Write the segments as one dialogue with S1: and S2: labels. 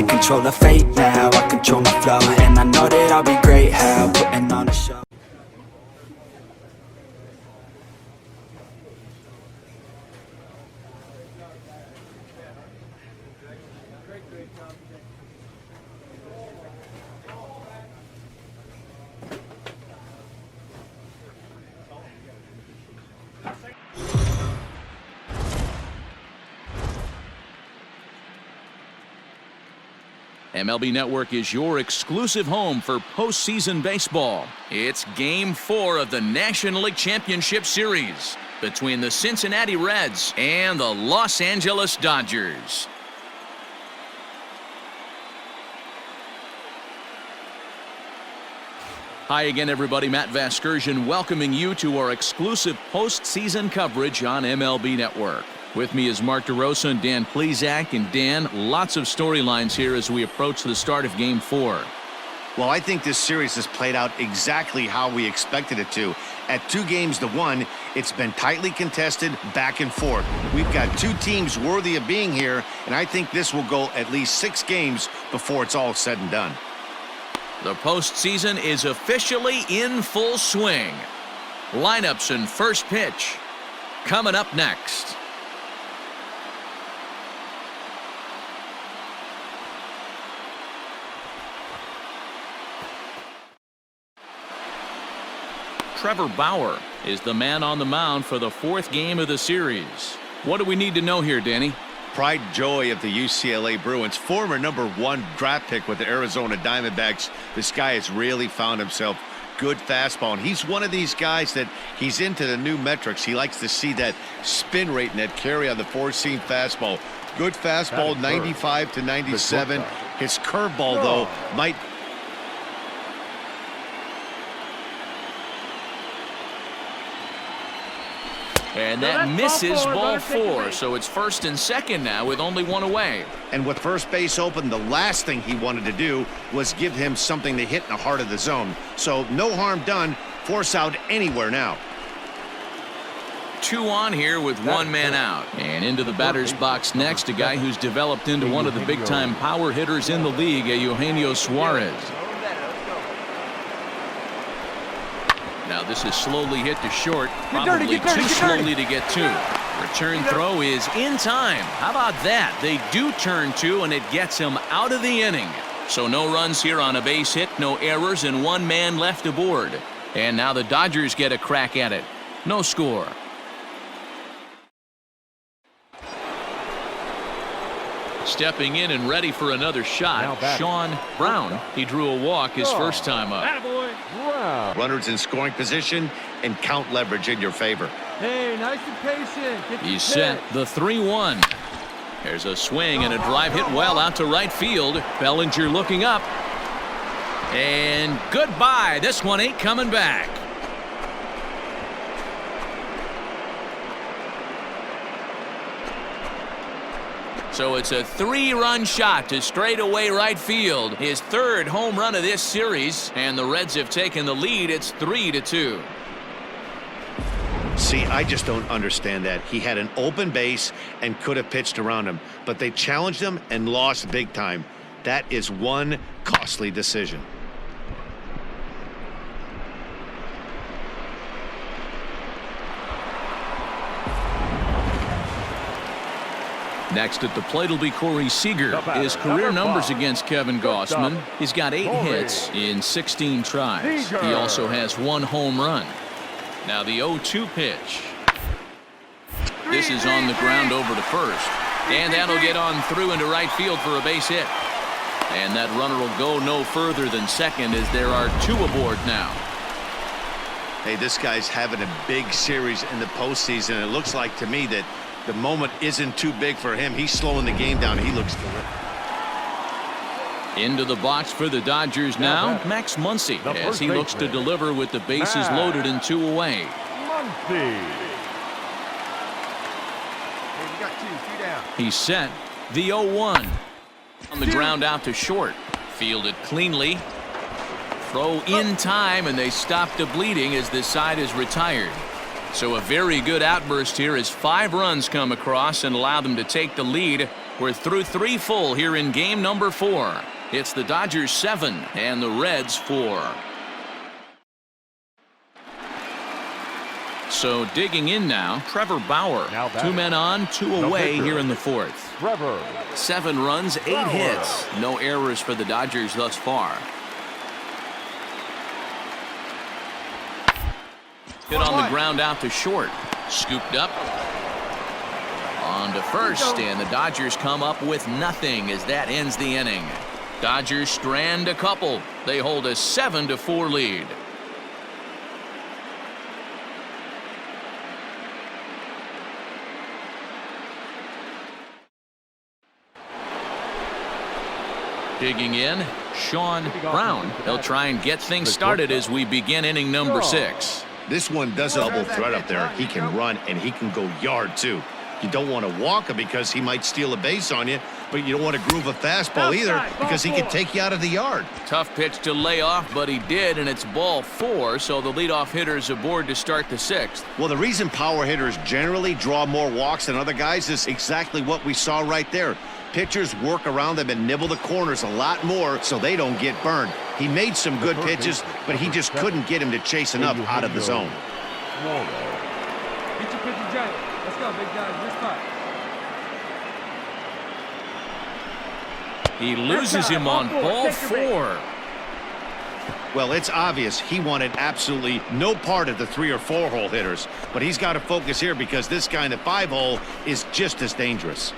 S1: in control of fate now, I control my flow, and I know that I'll be great. How putting on a show.
S2: MLB Network is your exclusive home for postseason baseball. It's Game 4 of the National League Championship Series between the Cincinnati Reds and the Los Angeles Dodgers. Hi again, everybody. Matt Vasgersian welcoming you to our exclusive postseason coverage on MLB Network. With me is Mark DeRosa and Dan Plesac. And Dan, lots of storylines here as we approach the start of Game 4.
S3: Well, I think this series has played out exactly how we expected it to. At 2-1, it's been tightly contested, back and forth. We've got two teams worthy of being here, and I think this will go at least 6 games before it's all said and done.
S2: The postseason is officially in full swing. Lineups and first pitch coming up next. Trevor Bauer is the man on the mound for the 4th game of the series. What do we need to know here, Danny?
S3: Pride and joy of the UCLA Bruins, former #1 draft pick with the Arizona Diamondbacks. This guy has really found himself good fastball, and he's one of these guys that he's into the new metrics. He likes to see that spin rate and that carry on the 4-seam fastball. Good fastball, 95 to 97. His curveball, though, might...
S2: And that misses ball 4, so it's 1st and 2nd now with only 1 away.
S3: And with first base open, the last thing he wanted to do was give him something to hit in the heart of the zone. So no harm done. Force out anywhere now.
S2: 2 on here with 1 man out. And into the batter's box next, a guy who's developed into one of the big-time power hitters in the league, Eugenio Suarez. Now this is slowly hit to short, probably too slowly to get to. Return throw is in time. How about that? They do turn 2, and it gets him out of the inning. So no runs here on a base hit, no errors, and 1 man left aboard. And now the Dodgers get a crack at it. No score. Stepping in and ready for another shot, Sean Brown. He drew a walk his first time up.
S3: Runners in scoring position and count leverage in your favor.
S4: Hey, nice and patient.
S2: He's set the 3-1. There's a swing and a drive hit well out to right field. Bellinger looking up. And goodbye. This one ain't coming back. So it's a 3-run shot to straightaway right field. His 3rd home run of this series, and the Reds have taken the lead. It's 3-2.
S3: See, I just don't understand that. He had an open base and could have pitched around him, but they challenged him and lost big time. That is one costly decision.
S2: Next at the plate will be Corey Seager. His career numbers against Kevin Gausman. He's got 8 hits in 16 tries. He also has 1 home run. Now the 0-2 pitch. This is on the ground over to first. And that'll get on through into right field for a base hit. And that runner will go no further than second as there are 2 aboard now.
S3: Hey, this guy's having a big series in the postseason. It looks like to me that the moment isn't too big for him. He's slowing the game down. He looks good.
S2: Into the box for the Dodgers now, Max Muncy, as he looks to deliver with the bases loaded and 2 away. He's set the 0-1. On the ground out to short. Fielded cleanly. Throw in time, and they stop the bleeding as this side is retired. So a very good outburst here as 5 runs come across and allow them to take the lead We're through 3 full here in game number 4. It's the Dodgers 7 and the Reds 4. So digging in now, Trevor Bauer. 2 men on, 2 away here in the 4th. 7 runs, 8 hits. No errors for the Dodgers thus far. Hit on the ground out to short. Scooped up. On to first, and the Dodgers come up with nothing as that ends the inning. Dodgers strand a couple. They hold a 7-4 lead. Digging in, Sean Brown. He'll try and get things started as we begin inning number 6.
S3: This one does a double threat up there. He can run and he can go yard too. You don't want to walk him because he might steal a base on you, but you don't want to groove a fastball either because he can take you out of the yard.
S2: Tough pitch to lay off, but he did, and it's ball 4, so the leadoff hitter is aboard to start the 6th.
S3: Well, the reason power hitters generally draw more walks than other guys is exactly what we saw right there. Pitchers work around them and nibble the corners a lot more so they don't get burned. He made some good pitches, but he just couldn't get him to chase enough out of the zone.
S4: Get your pitcher, Jack. Let's go, big guys. This spot.
S2: He loses him on ball 4.
S3: Well, it's obvious he wanted absolutely no part of the 3 or 4 hole hitters, but he's got to focus here because this guy in the 5 hole is just as dangerous.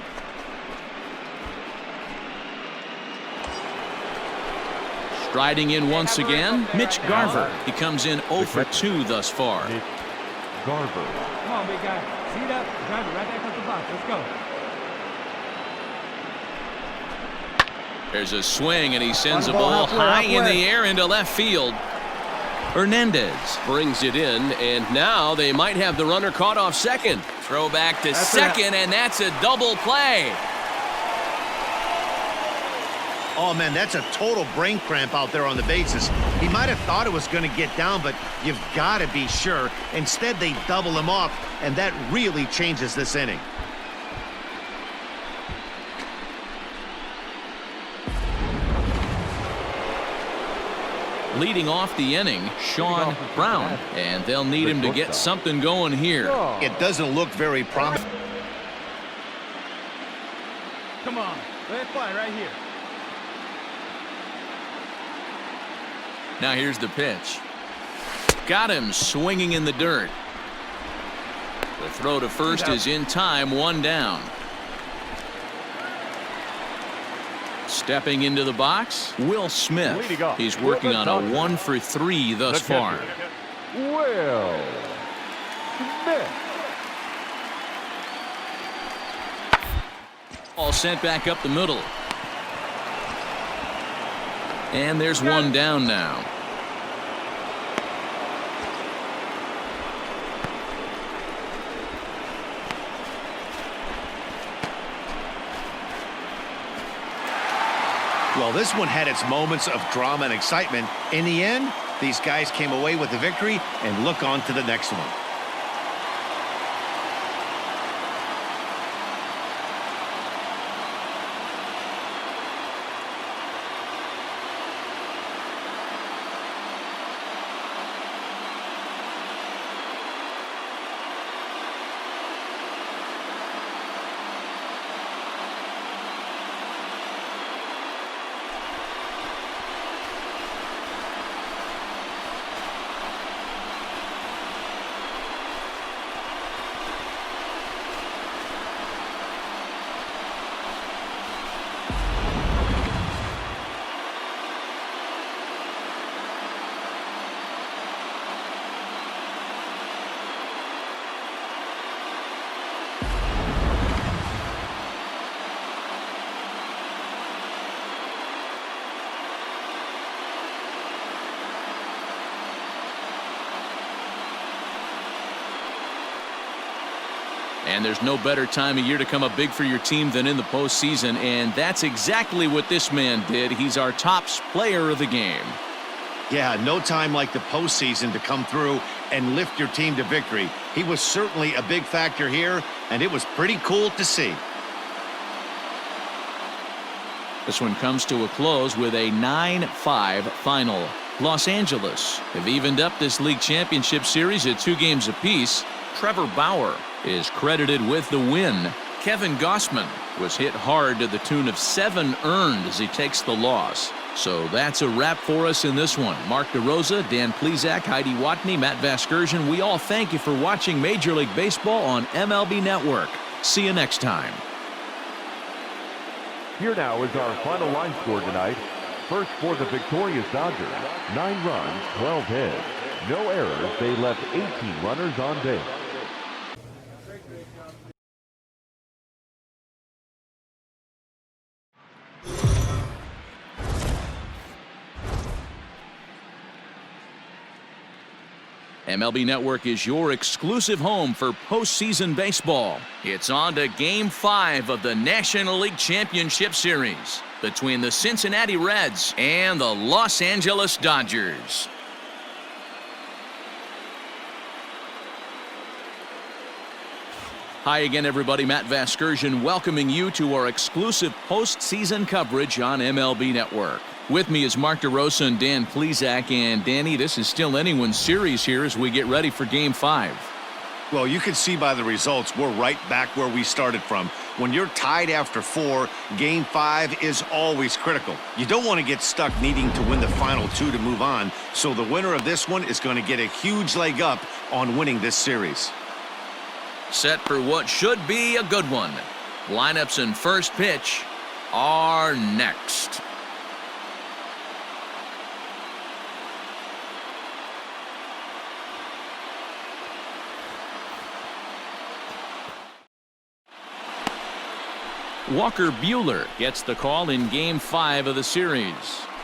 S2: Striding in once again, Mitch Garver. He comes in 0 for 2 thus far.
S4: Come on, big guy. See that? Drive it right back up the box. Let's go.
S2: There's a swing, and he sends a ball high in the air into left field. Hernandez brings it in, and now they might have the runner caught off second. Throw back to second, and that's a double play.
S3: Oh, man, that's a total brain cramp out there on the bases. He might have thought it was going to get down, but you've got to be sure. Instead, they double him off, and that really changes this inning.
S2: Leading off the inning, Sean Brown, and they'll need him to get something going here.
S3: It doesn't look very promising.
S4: Come on. Let it fly right here.
S2: Now here's the pitch. Got him swinging in the dirt. The throw to first is in time, 1 down. Stepping into the box, Will Smith. He's working on a 1 for 3 thus far.
S5: Will Smith.
S2: All sent back up the middle. And there's 1 down now.
S3: Well, this one had its moments of drama and excitement. In the end, these guys came away with the victory and look on to the next one.
S2: And there's no better time of year to come up big for your team than in the postseason, and that's exactly what this man did. He's our top player of the game.
S3: Yeah, no time like the postseason to come through and lift your team to victory. He was certainly a big factor here, and it was pretty cool to see.
S2: This one comes to a close with a 9-5 final. Los Angeles have evened up this league championship series at 2 games apiece. Trevor Bauer is credited with the win. Kevin Gossman was hit hard to the tune of 7 earned as he takes the loss. So that's a wrap for us in this one. Mark DeRosa, Dan Plesac, Heidi Watney, Matt Vasgersian, we all thank you for watching Major League Baseball on MLB Network. See you next time.
S5: Here now is our final line score tonight. First for the victorious Dodgers, 9 runs, 12 hits. No errors, they left 18 runners on base.
S2: MLB Network is your exclusive home for postseason baseball. It's on to Game 5 of the National League Championship Series between the Cincinnati Reds and the Los Angeles Dodgers. Hi again, everybody. Matt Vasgersian welcoming you to our exclusive postseason coverage on MLB Network. With me is Mark DeRosa and Dan Plesac. And Danny, this is still anyone's series here as we get ready for Game 5.
S3: Well, you can see by the results, we're right back where we started from. When you're tied after 4, Game 5 is always critical. You don't want to get stuck needing to win the final 2 to move on. So the winner of this one is going to get a huge leg up on winning this series.
S2: Set for what should be a good one. Lineups and first pitch are next. Walker Buehler gets the call in Game 5 of the series.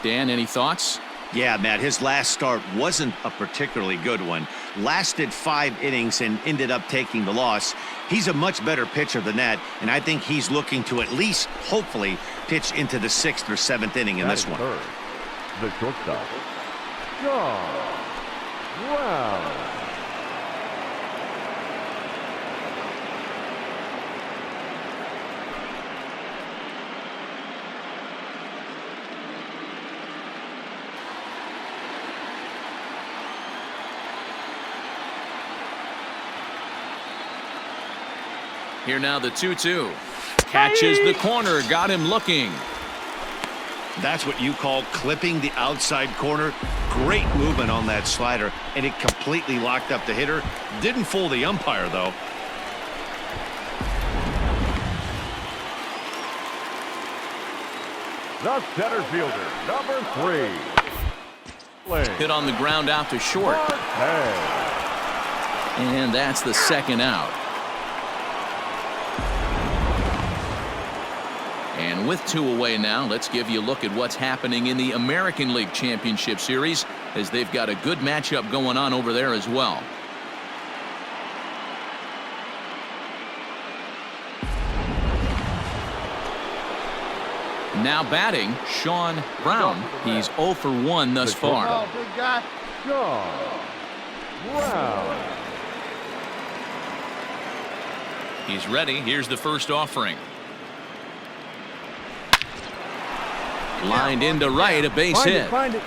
S2: Dan, any thoughts?
S3: Yeah, Matt, his last start wasn't a particularly good one. Lasted 5 innings and ended up taking the loss. He's a much better pitcher than that, and I think he's looking to at least, hopefully, pitch into the 6th or 7th inning in this one.
S5: Third, the shortstop, John Brown.
S2: Here now the 2-2. Catches the corner, got him looking.
S3: That's what you call clipping the outside corner. Great movement on that slider, and it completely locked up the hitter. Didn't fool the umpire, though.
S5: The center fielder, number 3.
S2: Hit on the ground out to short. And that's the second out. And with 2 away now, let's give you a look at what's happening in the American League Championship Series, as they've got a good matchup going on over there as well. Now batting, Sean Brown. He's 0 for 1 thus far.
S5: John Brown.
S2: He's ready. Here's the first offering. Lined into right, a base hit.
S6: Find it.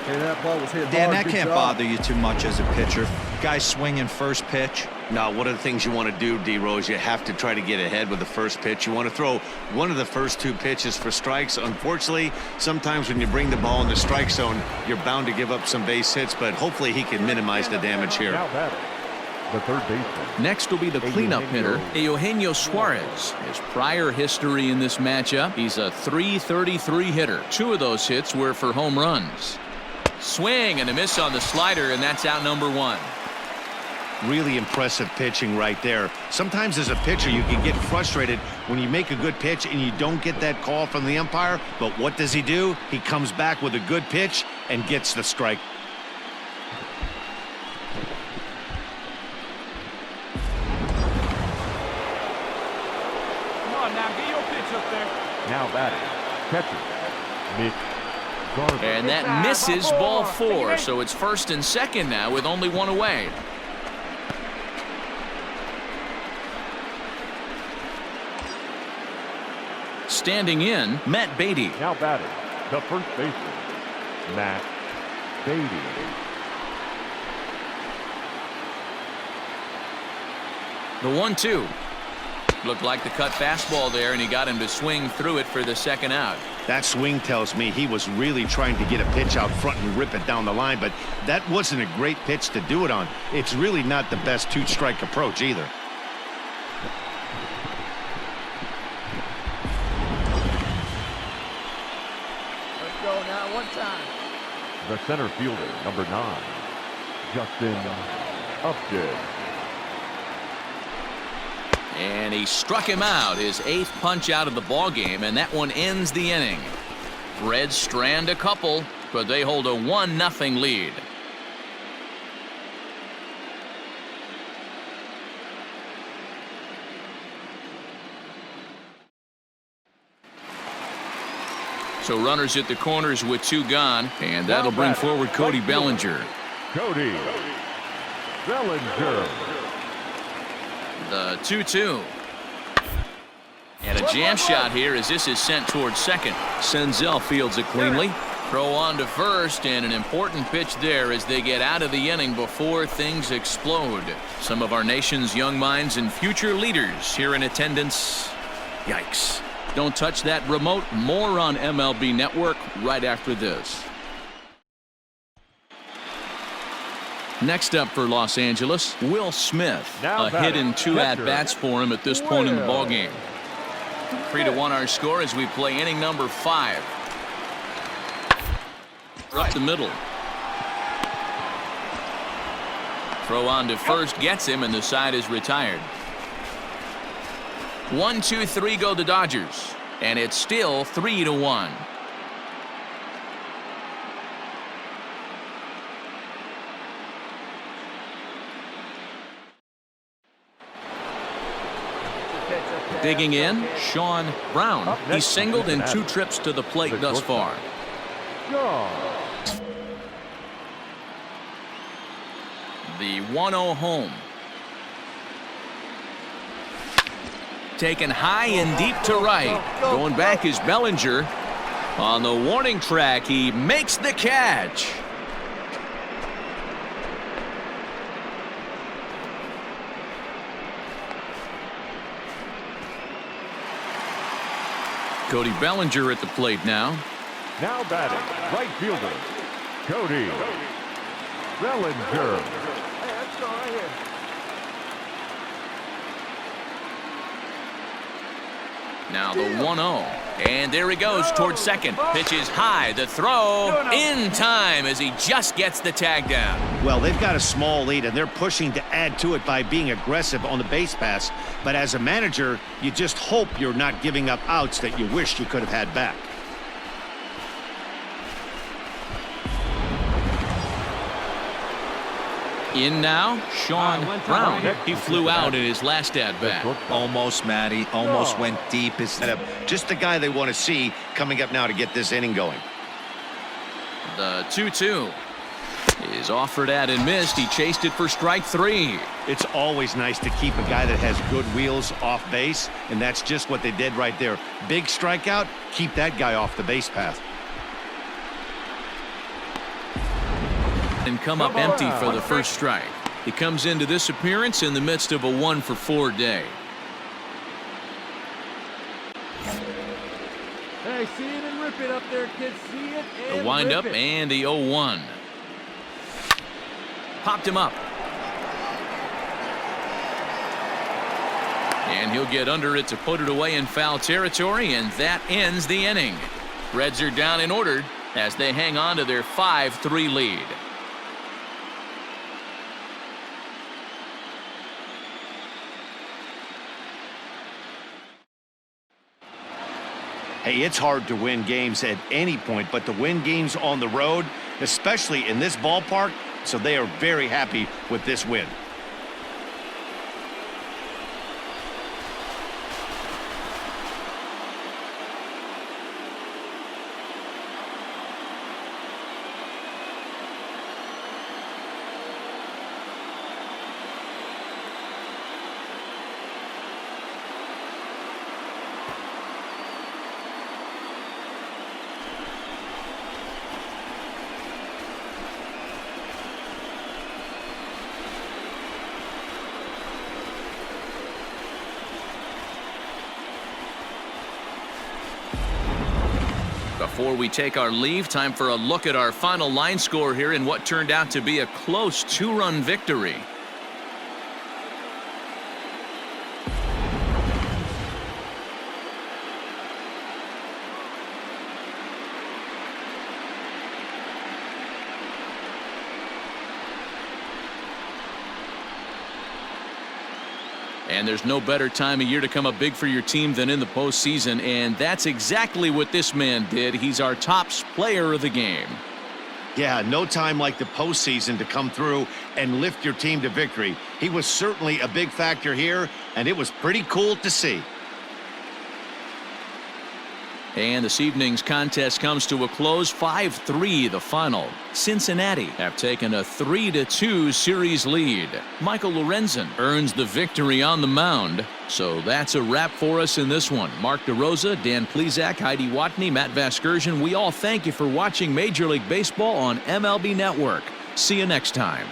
S6: Okay, that ball was hit
S7: Dan,
S6: hard.
S7: that
S6: Good
S7: can't
S6: job.
S7: bother you too much as a pitcher. Guy swinging first pitch.
S3: Now, one of the things you want to do, D-Rose, you have to try to get ahead with the first pitch. You want to throw one of the first 2 pitches for strikes. Unfortunately, sometimes when you bring the ball in the strike zone, you're bound to give up some base hits, but hopefully he can minimize the damage here.
S5: Now batting, the third baseman.
S2: Next will be the cleanup hitter, Eugenio Suarez. His prior history in this matchup, he's a .333 hitter. 2 of those hits were for home runs. Swing and a miss on the slider, and that's out number 1.
S3: Really impressive pitching right there. Sometimes as a pitcher, you can get frustrated when you make a good pitch and you don't get that call from the umpire. But what does he do? He comes back with a good pitch and gets the strike.
S4: Come on now, get your pitch up there.
S5: Now batting, catcher, Mitch Garver.
S2: And that misses ball 4, so it's first and second now with only 1 away. Standing in, Matt Beatty.
S5: Now batting, the first baseman, Matt Beatty.
S2: The 1-2. Looked like the cut fastball there, and he got him to swing through it for the second out.
S3: That swing tells me he was really trying to get a pitch out front and rip it down the line, but that wasn't a great pitch to do it on. It's really not the best two-strike approach either.
S6: Let's go now, one time.
S5: The center fielder, number 9, Justin Upton.
S2: And he struck him out, his 8th punch out of the ball game, and that one ends the inning. Reds strand a couple, but they hold a 1-0 lead. So runners at the corners with 2 gone, and that'll bring forward Cody Bellinger.
S5: Cody Bellinger.
S2: The 2-2. And a jam shot here as this is sent towards second. Senzel fields it cleanly. Throw on to first, and an important pitch there as they get out of the inning before things explode. Some of our nation's young minds and future leaders here in attendance. Yikes. Don't touch that remote. More on MLB Network right after this. Next up for Los Angeles, Will Smith.
S5: Now
S2: a hit and 2 at-bats for him at this point in the ballgame. 3-1 our score as we play inning number 5. Up the middle. Throw on to first gets him, and the side is retired. 1-2-3 go the Dodgers, and it's still 3-1. Digging in, Sean Brown. He's singled in 2 trips to the plate thus far. The 1-0 home. Taken high and deep to right. Going back is Bellinger. On the warning track, he makes the catch. Cody Bellinger at the plate now.
S5: Now batting, right fielder, Cody Bellinger.
S6: Hey, let's go right here.
S2: Now the 1-0. And there he goes towards second. Pitch is high. The throw in time as he just gets the tag down.
S3: Well, they've got a small lead, and they're pushing to add to it by being aggressive on the base pass. But as a manager, you just hope you're not giving up outs that you wish you could have had back.
S2: In now, Sean Brown. He flew out in his last at-bat.
S7: Almost, Matty. Almost went deep.
S3: Just the guy they want to see coming up now to get this inning going.
S2: The 2-2 is offered at and missed. He chased it for strike 3.
S3: It's always nice to keep a guy that has good wheels off base, and that's just what they did right there. Big strikeout, keep that guy off the base path.
S2: And come up empty for the first strike. He comes into this appearance in the midst of a 1-for-4 day.
S4: Hey, see it and rip it up there, kids. See it and
S2: The windup
S4: rip it.
S2: and the 0-1. Popped him up. And he'll get under it to put it away in foul territory, and that ends the inning. Reds are down in order as they hang on to their 5-3 lead.
S3: Hey, it's hard to win games at any point, but to win games on the road, especially in this ballpark, so they are very happy with this win.
S2: Before we take our leave, time for a look at our final line score here in what turned out to be a close 2-run victory. And there's no better time of year to come up big for your team than in the postseason, and that's exactly what this man did. He's our top player of the game.
S3: Yeah, no time like the postseason to come through and lift your team to victory. He was certainly a big factor here, and it was pretty cool to see.
S2: And this evening's contest comes to a close, 5-3 the final. Cincinnati have taken a 3-2 series lead. Michael Lorenzen earns the victory on the mound. So that's a wrap for us in this one. Mark DeRosa, Dan Plesac, Heidi Watney, Matt Vasgersian, we all thank you for watching Major League Baseball on MLB Network. See you next time.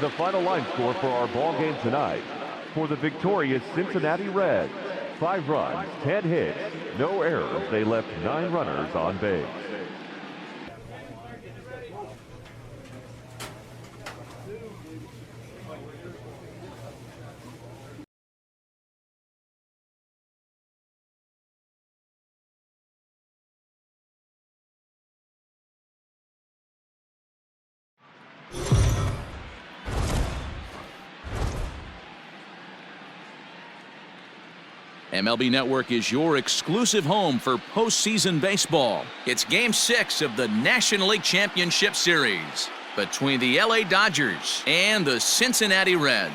S5: The final line score for our ball game tonight. For the victorious Cincinnati Reds, 5 runs, 10 hits, no errors. They left 9 runners on base.
S2: MLB Network is your exclusive home for postseason baseball. It's Game 6 of the National League Championship Series between the LA Dodgers and the Cincinnati Reds.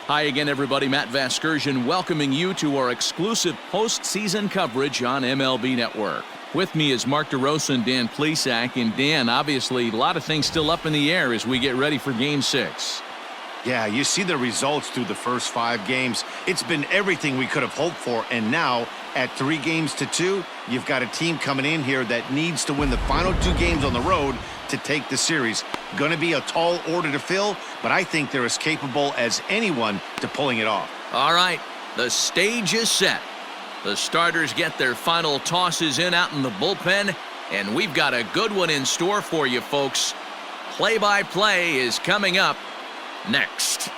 S2: Hi again, everybody. Matt Vasgersian welcoming you to our exclusive postseason coverage on MLB Network. With me is Mark DeRosa and Dan Plesac. And Dan, obviously, a lot of things still up in the air as we get ready for Game 6.
S3: Yeah, you see the results through the first 5 games. It's been everything we could have hoped for. And now, at 3-2, you've got a team coming in here that needs to win the final 2 games on the road to take the series. Going to be a tall order to fill, but I think they're as capable as anyone to pulling it off.
S2: All right, the stage is set. The starters get their final tosses in out in the bullpen, and we've got a good one in store for you, folks. Play-by-play is coming up next.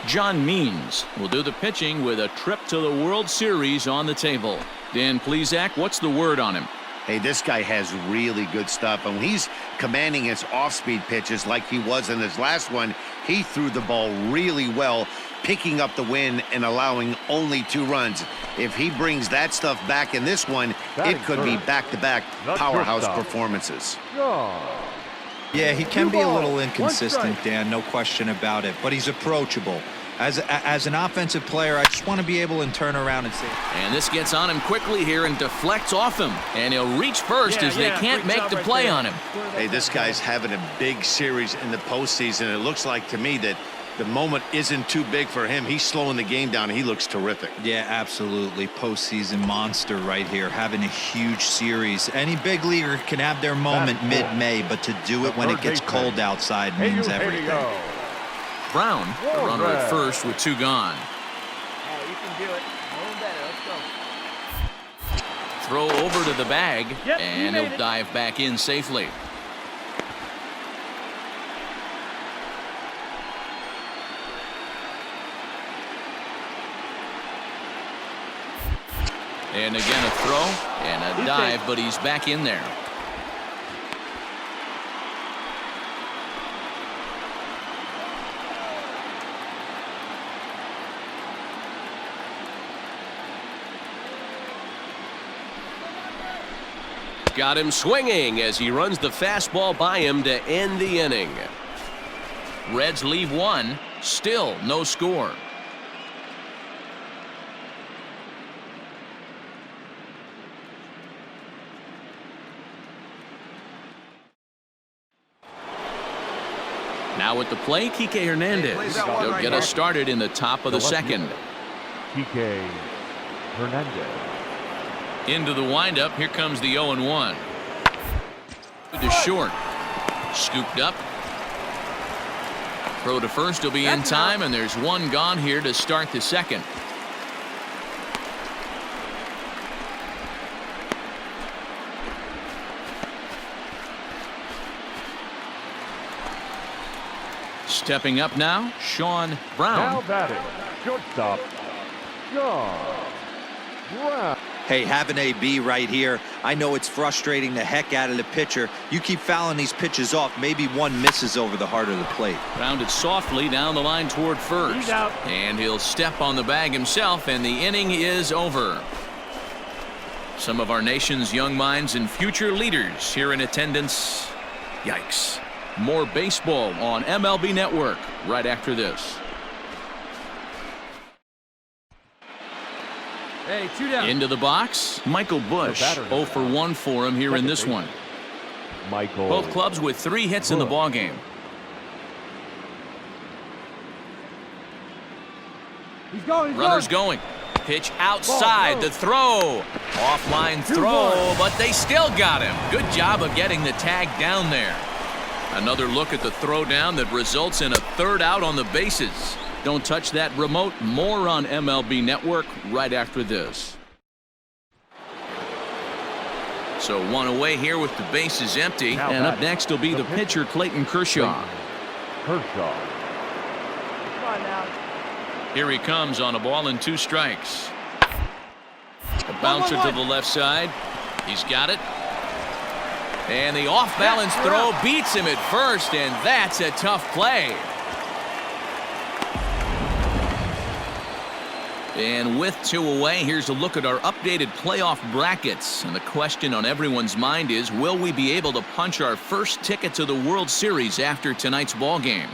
S2: John Means will do the pitching with a trip to the World Series on the table. Dan Plesac, what's the word on him?
S3: Hey, this guy has really good stuff, and when he's commanding his off-speed pitches like he was in his last one, he threw the ball really well, picking up the win and allowing only 2 runs. If he brings that stuff back in this one, it could be back-to-back powerhouse performances.
S7: Yeah, he can be a little inconsistent, Dan, no question about it, but he's approachable. As an offensive player, I just want to be able to turn around and say.
S2: And this gets on him quickly here and deflects off him. And he'll reach first as they can't make the play on him.
S3: Hey, this guy's having a big series in the postseason. It looks like to me that the moment isn't too big for him. He's slowing the game down, and he looks terrific.
S7: Yeah, absolutely. Postseason monster right here, having a huge series. Any big leaguer can have their moment mid-May, but to do it when it gets cold outside means everything.
S2: Brown, the runner at first with 2 gone.
S6: Oh, you can do it. No better. Let's go.
S2: Throw over to the bag, and he'll dive back in safely. And again a throw and a dive, but he's back in there. Got him swinging as he runs the fastball by him to end the inning. Reds leave 1, still no score. Now at the plate, Kike Hernandez. He'll get us started in the top of the second.
S5: Kike Hernandez.
S2: Into the windup. Here comes the 0-1. To short. Scooped up. Throw to first will be in time, and there's one gone here to start the second. Stepping up now, Sean Brown.
S5: Now batting, shortstop, Sean Brown.
S7: Hey, have an AB right here. I know it's frustrating the heck out of the pitcher. You keep fouling these pitches off, maybe one misses over the heart of the plate.
S2: Grounded softly down the line toward first.
S4: He's out.
S2: And he'll step on the bag himself, and the inning is over. Some of our nation's young minds and future leaders here in attendance. Yikes. More baseball on MLB Network right after this.
S4: Hey, 2 down.
S2: Into the box, Michael Bush. 0 for 1 for him here in this one.
S5: Michael.
S2: Both clubs with 3 hits in the ballgame.
S4: He's going.
S2: Runners going. Pitch outside. The throw. Offline throw, but they still got him. Good job of getting the tag down there. Another look at the throw down that results in a 3rd out on the bases. Don't touch that remote. More on MLB Network right after this. So 1 away here with the bases empty. And up next will be the pitcher, Clayton Kershaw.
S5: Kershaw.
S6: Come on now.
S2: Here he comes on a ball and 2 strikes. A bouncer to the left side. He's got it. And the off-balance throw beats him at first, and that's a tough play. And with 2 away, here's a look at our updated playoff brackets. And the question on everyone's mind is, will we be able to punch our first ticket to the World Series after tonight's ball game?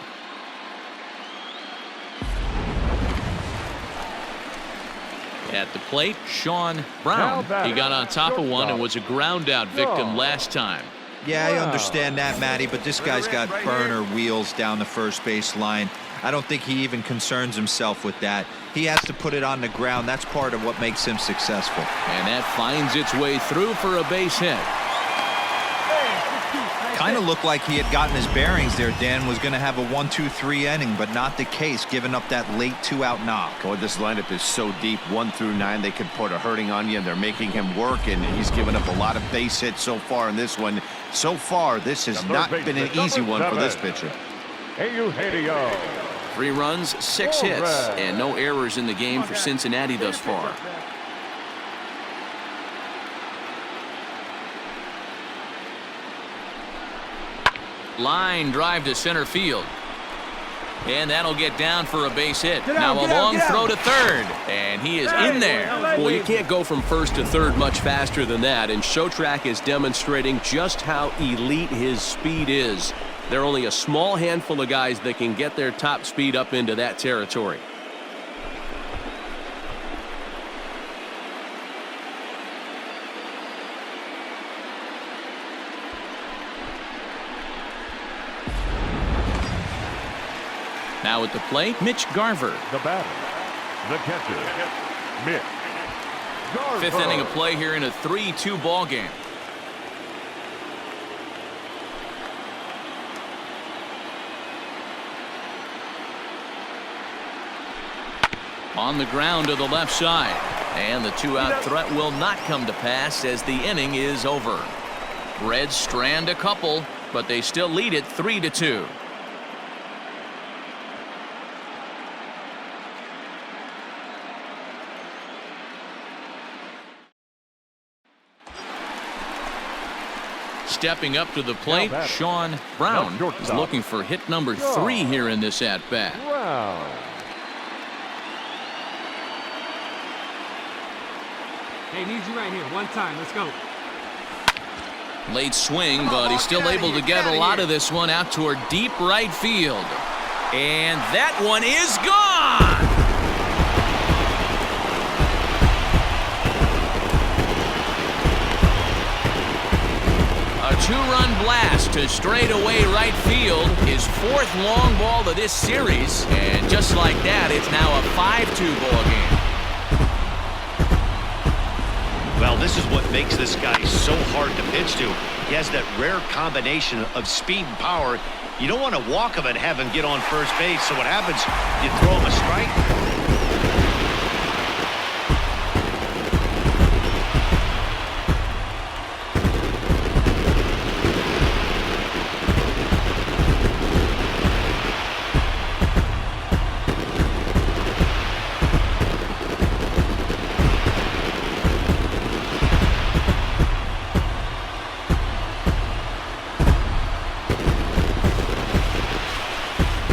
S2: At the plate, Sean Brown. He got on top of one and was a ground out victim last time.
S7: Yeah, I understand that, Matty, but this guy's got burner wheels down the first base line. I don't think he even concerns himself with that. He has to put it on the ground. That's part of what makes him successful.
S2: And that finds its way through for a base hit.
S7: Kind of looked like he had gotten his bearings there. Dan was going to have a 1-2-3 inning, but not the case, giving up that late 2-out knock.
S3: Boy, this lineup is so deep, 1 through 9. They could put a hurting on you, and they're making him work, and he's given up a lot of base hits so far in this one. So far, this has not been an easy one for this pitcher.
S2: 3 runs, 6 hits, and no errors in the game for Cincinnati thus far. Line drive to center field. And that'll get down for a base hit. Now a long throw to third. And he is in there.
S8: Well, you can't go from first to third much faster than that. And Showtrack is demonstrating just how elite his speed is. There are only a small handful of guys that can get their top speed up into that territory.
S2: Now at the plate, Mitch Garver.
S5: The batter, the catcher, Mitch Garver.
S2: 5th inning of play here in a 3-2 ball game. On the ground to the left side. And the 2-out threat will not come to pass as the inning is over. Reds strand a couple, but they still lead it 3-2. Stepping up to the plate, Sean Brown is looking for hit number 3 here in this at-bat.
S4: Hey, need you right here. 1 time. Let's go.
S2: Late swing, but he's still able to get a lot of this one out toward deep right field. And that one is gone! A 2-run blast to straightaway right field, his 4th long ball of this series, and just like that, it's now a 5-2 ball game.
S3: Well, this is what makes this guy so hard to pitch to. He has that rare combination of speed and power. You don't want to walk him and have him get on first base. So what happens? You throw him a strike.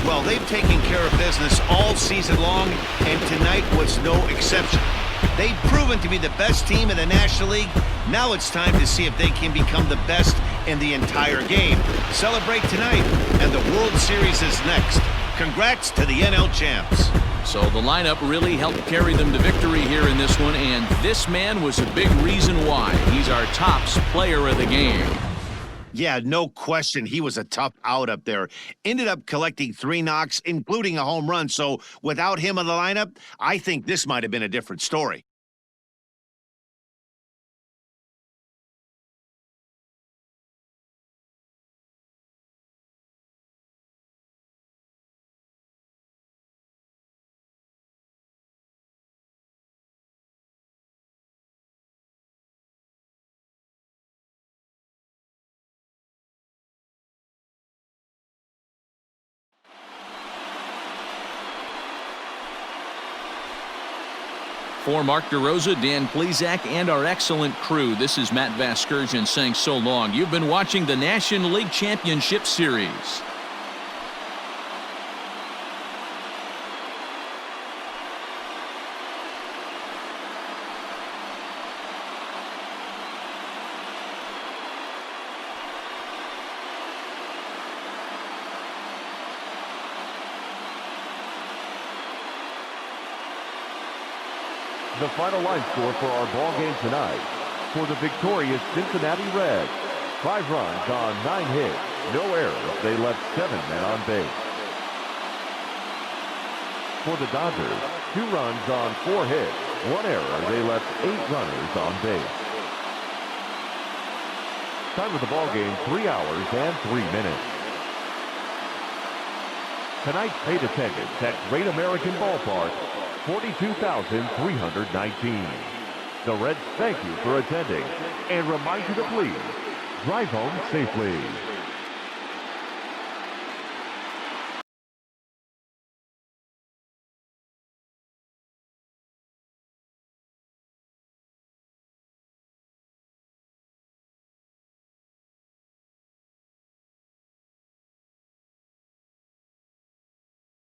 S3: Well, they've taken care of business all season long, and tonight was no exception. They've proven to be the best team in the National League. Now it's time to see if they can become the best in the entire game. Celebrate tonight, and the World Series is next. Congrats to the NL champs.
S2: So the lineup really helped carry them to victory here in this one, and this man was a big reason why. He's our tops player of the game.
S3: Yeah, no question. He was a tough out up there. Ended up collecting 3 knocks, including a home run. So without him in the lineup, I think this might have been a different story.
S2: For Mark DeRosa, Dan Plesac, and our excellent crew, this is Matt Vasgersian saying so long. You've been watching the National League Championship Series.
S5: The final line score for our ball game tonight. For the victorious Cincinnati Reds, 5 runs on 9 hits, no errors. They left 7 men on base. For the Dodgers, 2 runs on 4 hits, 1 error. They left 8 runners on base. Time of the ball game, 3 hours and 3 minutes. Tonight's paid attendance at Great American Ballpark, 42,319. The Reds thank you for attending and remind you to please drive home safely.